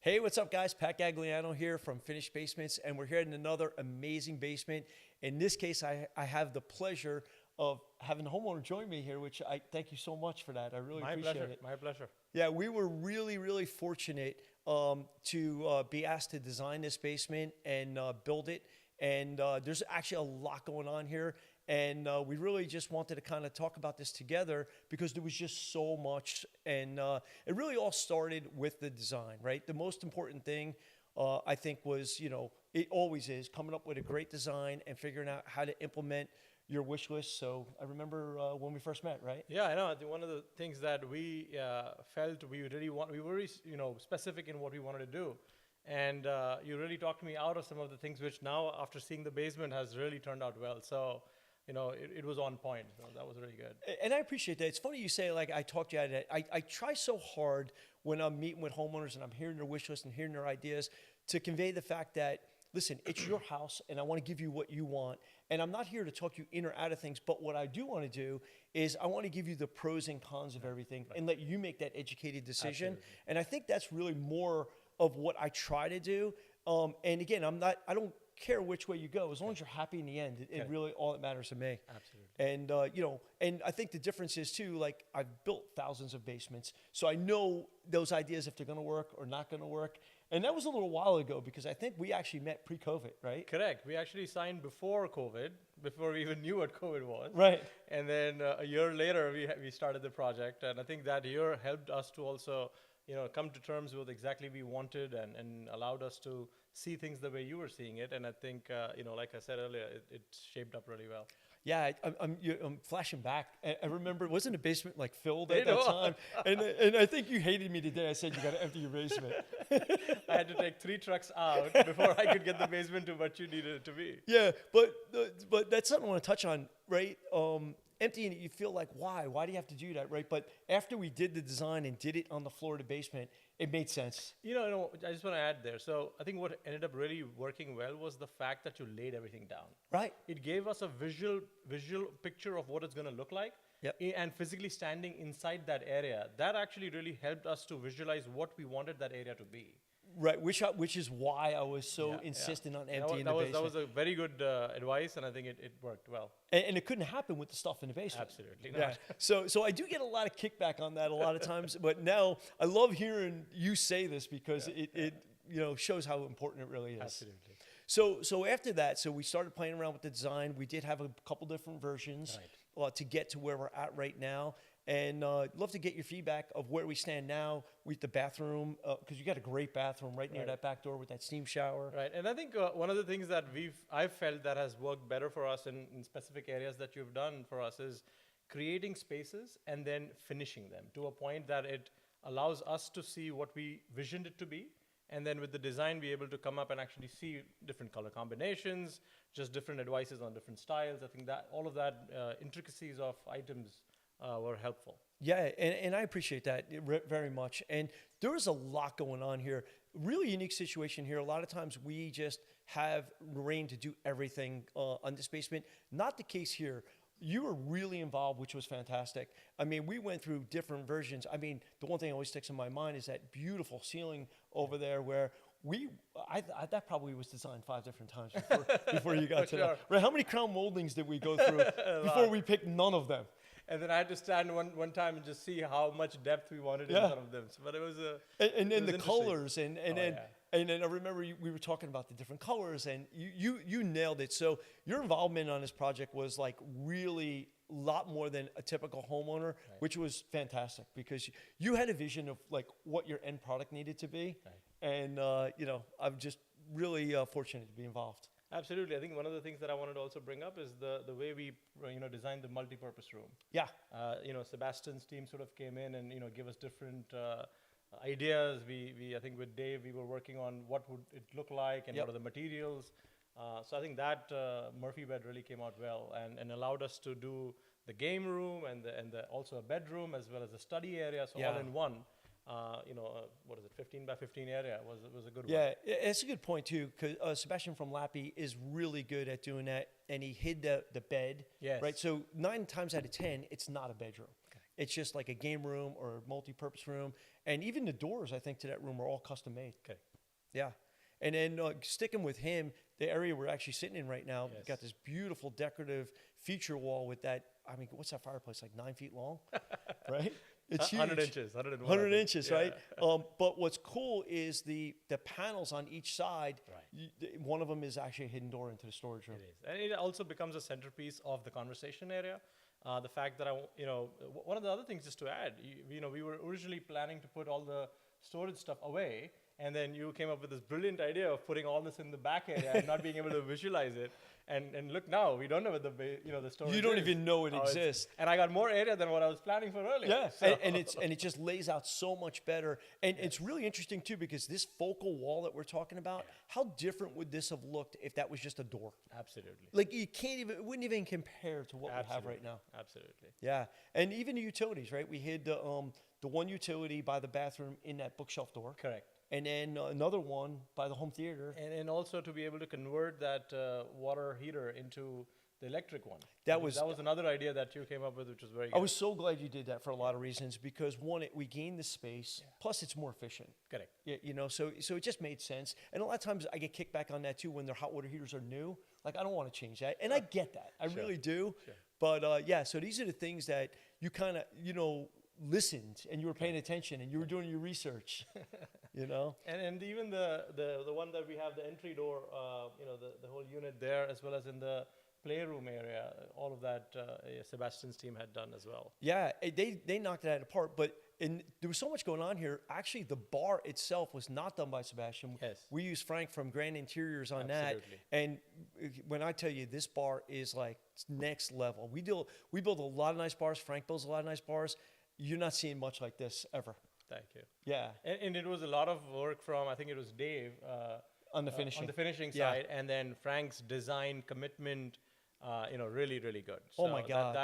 Hey, what's up, guys? Pat Gagliano here from Finished Basements, and we're here in another amazing basement. In this case, I have the pleasure of having the homeowner join me here, which I thank you so much for that. I really appreciate it. My pleasure. Yeah, we were really fortunate to be asked to design this basement and build it. And there's actually a lot going on here. And we really just wanted to kind of talk about this together because there was just so much. And it really all started with the design, right? The most important thing, I think, was, it always is coming up with a great design and figuring out how to implement your wish list. So I remember when we first met, right? Yeah, I know. I think one of the things that we felt we really want, we were very, specific in what we wanted to do. And you really talked me out of some of the things which now, after seeing the basement, has really turned out well. So, it was on point. So that was really good. And I appreciate that. It's funny you say, like, I talked you out of it. I try so hard when I'm meeting with homeowners and I'm hearing their wish list and hearing their ideas to convey the fact that, listen, it's your house and I want to give you what you want. And I'm not here to talk you in or out of things, but what I do want to do is I want to give you the pros and cons of everything and let you make that educated decision. Absolutely. And I think that's really more of what I try to do. And again, I don't care which way you go, as long as you're happy in the end. It really all that matters to me. Absolutely. And and I think the difference is too, like, I've built thousands of basements, so I know those ideas, if they're going to work or not going to work. And that was a little while ago because I think we actually met pre-COVID, right? Correct. We actually signed before COVID, before we even knew what COVID was. Right. And then a year later, we started the project. And I think that year helped us to also, come to terms with exactly we wanted and allowed us to see things the way you were seeing it. And I think, like I said earlier, it shaped up really well. Yeah, I'm flashing back. I remember, wasn't the basement like filled at that time? And I think you hated me today. I said you got to empty your basement. I had to take 3 trucks out before I could get the basement to what you needed it to be. Yeah, but that's something I want to touch on, right? Emptying it, you feel like, why? Why do you have to do that, right? But after we did the design and did it on the floor of the basement, it made sense. I just want to add there. So I think what ended up really working well was the fact that you laid everything down. Right. It gave us a visual picture of what it's going to look like. Yep. And physically standing inside that area, that actually really helped us to visualize what we wanted that area to be. Right, which is why I was so insistent on emptying the basement. That was a very good advice, and I think it worked well. And it couldn't happen with the stuff in the basement. Absolutely not. Yeah. So I do get a lot of kickback on that a lot of times, but now I love hearing you say this because it shows how important it really is. Absolutely. So after that, we started playing around with the design. We did have a couple different versions to get to where we're at right now. And love to get your feedback of where we stand now with the bathroom, because you got a great bathroom right near that back door with that steam shower. Right, and I think one of the things that I've felt that has worked better for us in specific areas that you've done for us is creating spaces and then finishing them to a point that it allows us to see what we visioned it to be. And then with the design, be able to come up and actually see different color combinations, just different advices on different styles. I think that all of that intricacies of items were helpful. Yeah, and I appreciate that very much. And there is a lot going on here. Really unique situation here. A lot of times we just have reign to do everything on this basement. Not the case here. You were really involved, which was fantastic. I mean, we went through different versions. I mean, the one thing that always sticks in my mind is that beautiful ceiling over there where that probably was designed 5 different times before you got to that. Right? How many crown moldings did we go through before we picked none of them? And then I had to stand one time and just see how much depth we wanted in some of them. So, but it was and then the colors and then I remember we were talking about the different colors and you nailed it. So your involvement on this project was like really a lot more than a typical homeowner, which was fantastic because you had a vision of like what your end product needed to be, and I'm just really fortunate to be involved. Absolutely. I think one of the things that I wanted to also bring up is the way we designed the multi-purpose room. Yeah. Sebastian's team sort of came in and give us different ideas. I think with Dave we were working on what would it look like and what are the materials. So I think that Murphy bed really came out well and allowed us to do the game room and also a bedroom as well as a study area. So all in one. What is it, 15 by 15 area was a good one. Yeah, it's a good point too, because Sebastian from Lappy is really good at doing that, and he hid the bed, right? So 9 times out of 10, it's not a bedroom. It's just like a game room or a multi-purpose room. And even the doors, I think, to that room are all custom made. Okay. Yeah. And then sticking with him, the area we're actually sitting in right now, Yes. got this beautiful decorative feature wall with that. I mean, what's that fireplace, like 9 feet long? Right? It's huge. 100 inches, 101. 100 inches, Yeah. right? But what's cool is the panels on each side. Right. One of them is actually a hidden door into the storage room. It is. And it also becomes a centerpiece of the conversation area. The fact that one of the other things just to add, we were originally planning to put all the storage stuff away, and then you came up with this brilliant idea of putting all this in the back area and not being able to visualize it. And look now, we don't know what the storage. You don't is. even know it exists. And I got more area than what I was planning for earlier. Yeah, So- and it just lays out so much better. And it's really interesting too, because this focal wall that we're talking about, how different would this have looked if that was just a door? Absolutely. Like you can't even, it wouldn't even compare to what we have right now. Absolutely. Yeah, and even the utilities, right? We hid the one utility by the bathroom in that bookshelf door. Correct. And then another one by the home theater. And also to be able to convert that water heater into the electric one. That was another idea that you came up with, which was very good. I was so glad you did that for a lot of reasons, because one, we gained the space, plus it's more efficient. Correct. Yeah, so it just made sense. And a lot of times I get kickback on that too when their hot water heaters are new. Like, I don't want to change that. And I get that. I really do. Sure. But yeah, so these are the things that you kind of, listened and you were paying attention and you were doing your research, And even the one that we have, the entry door, the whole unit there, as well as in the playroom area, all of that Sebastian's team had done as well. Yeah, they knocked it out apart. But there was so much going on here. Actually, the bar itself was not done by Sebastian. Yes. We used Frank from Grand Interiors on Absolutely. that. And when I tell you, this bar is like next level. We build a lot of nice bars. Frank builds a lot of nice bars. You're not seeing much like this ever. Thank you. Yeah. And it was a lot of work from, I think it was Dave. On the finishing. On the finishing Yeah. side. And then Frank's design commitment, really, really good. Oh my God.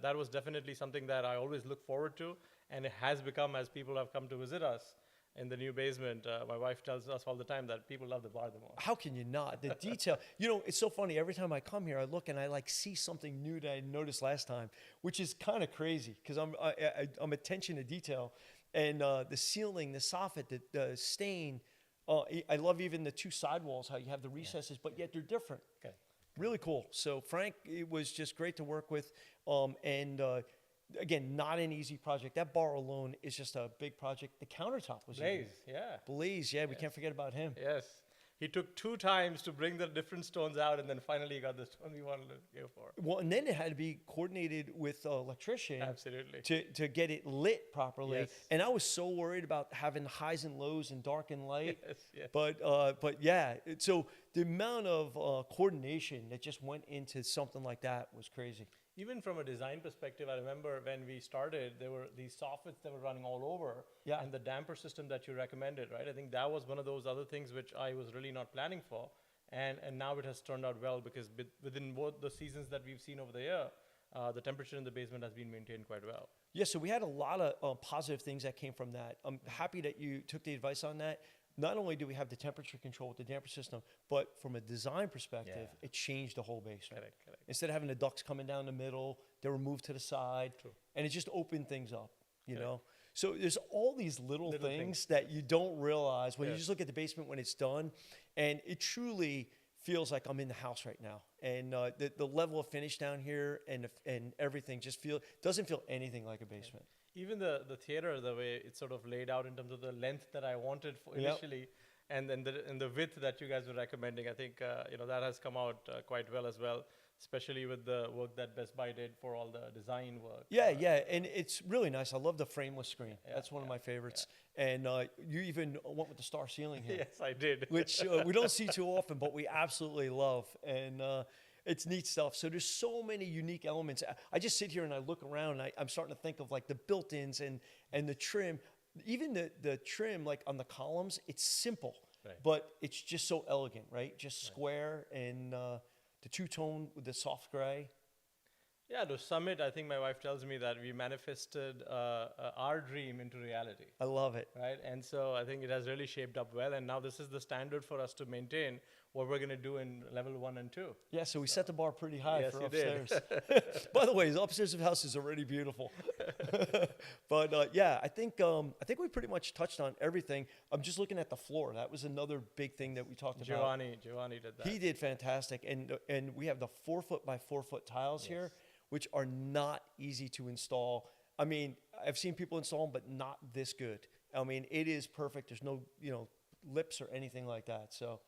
That was definitely something that I always look forward to. And it has become, as people have come to visit us in the new basement, my wife tells us all the time that people love the bar the most. How can you not? The detail. It's so funny. Every time I come here, I look and I see something new that I noticed last time, which is kind of crazy because I'm attention to detail. And the ceiling, the soffit, the stain. I love even the two sidewalls, how you have the recesses, but yet they're different. Okay. Really cool. So Frank, it was just great to work with. Again, not an easy project. That bar alone is just a big project. The countertop was Blaze, yeah. Blaze, yeah. We can't forget about him. Yes. He took 2 times to bring the different stones out, and then finally he got the stone we wanted to go for. Well, and then it had to be coordinated with an electrician. Absolutely. To get it lit properly. Yes. And I was so worried about having highs and lows and dark and light. Yes. But yeah, so the amount of coordination that just went into something like that was crazy. Even from a design perspective, I remember when we started, there were these soffits that were running all over, Yeah. and the damper system that you recommended, right? I think that was one of those other things which I was really not planning for, and now it has turned out well because within both the seasons that we've seen over the year, the temperature in the basement has been maintained quite well. Yeah, so we had a lot of positive things that came from that. I'm happy that you took the advice on that. Not only do we have the temperature control with the damper system, but from a design perspective, it changed the whole basement. Correct. Instead of having the ducts coming down the middle, they were moved to the side. True. And it just opened things up, you know? So there's all these little Little things that you don't realize when you Yes. just look at the basement when it's done. And it truly feels like I'm in the house right now. And the level of finish down here and everything just doesn't feel anything like a basement. Even the theater, the way it's sort of laid out in terms of the length that I wanted for initially, and then the width that you guys were recommending, I think that has come out quite well as well, especially with the work that Best Buy did for all the design work. Yeah, and it's really nice. I love the frameless screen. That's one of my favorites. And you even went with the star ceiling here. Yes, I did. Which we don't see too often, but we absolutely love. And it's neat stuff. So there's so many unique elements. I just sit here and I look around. And I'm starting to think of like the built-ins and the trim. Even the trim, like on the columns, it's simple, but it's just so elegant, right? Just square and the two-tone with the soft gray. Yeah, to Summit, I think my wife tells me that we manifested our dream into reality. I love it. Right, and so I think it has really shaped up well, and now this is the standard for us to maintain what we're going to do in level 1 and 2. Yeah, so we set the bar pretty high Yes, for you did. upstairs. By the way, the upstairs of the house is already beautiful. But yeah, I think we pretty much touched on everything. I'm just looking at the floor. That was another big thing that we talked about. Giovanni did that. He did fantastic, and we have the 4 foot by 4 foot tiles here, which are not easy to install. I mean, I've seen people install them, but not this good. I mean, it is perfect. There's no lips or anything like that. So.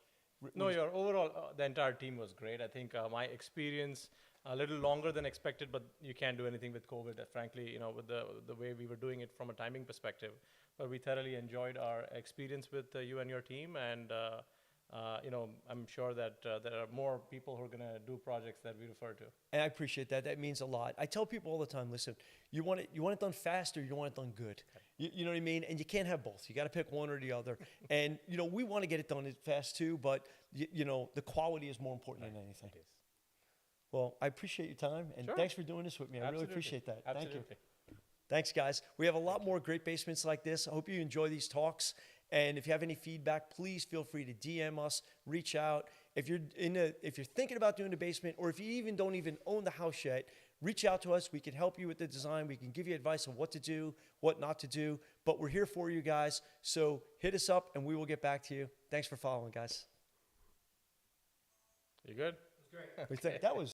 No, your overall, the entire team was great. I think my experience a little longer than expected, but you can't do anything with COVID, frankly, with the way we were doing it from a timing perspective. But we thoroughly enjoyed our experience with you and your team, and I'm sure that there are more people who are going to do projects that we refer to. And I appreciate that. That means a lot. I tell people all the time, listen, you want it done fast or you want it done good. You know what I mean? And you can't have both. You got to pick one or the other. And, we want to get it done fast too, but, the quality is more important than anything. It is. Well, I appreciate your time, and Sure. thanks for doing this with me. I Absolutely. really appreciate that. Absolutely. Thank you. Thanks, guys. We have a lot more great basements like this. I hope you enjoy these talks. And if you have any feedback, please feel free to DM us, reach out. If you're thinking about doing the basement, or if you don't even own the house yet, reach out to us. We can help you with the design. We can give you advice on what to do, what not to do. But we're here for you guys. So hit us up, and we will get back to you. Thanks for following, guys. You good? That was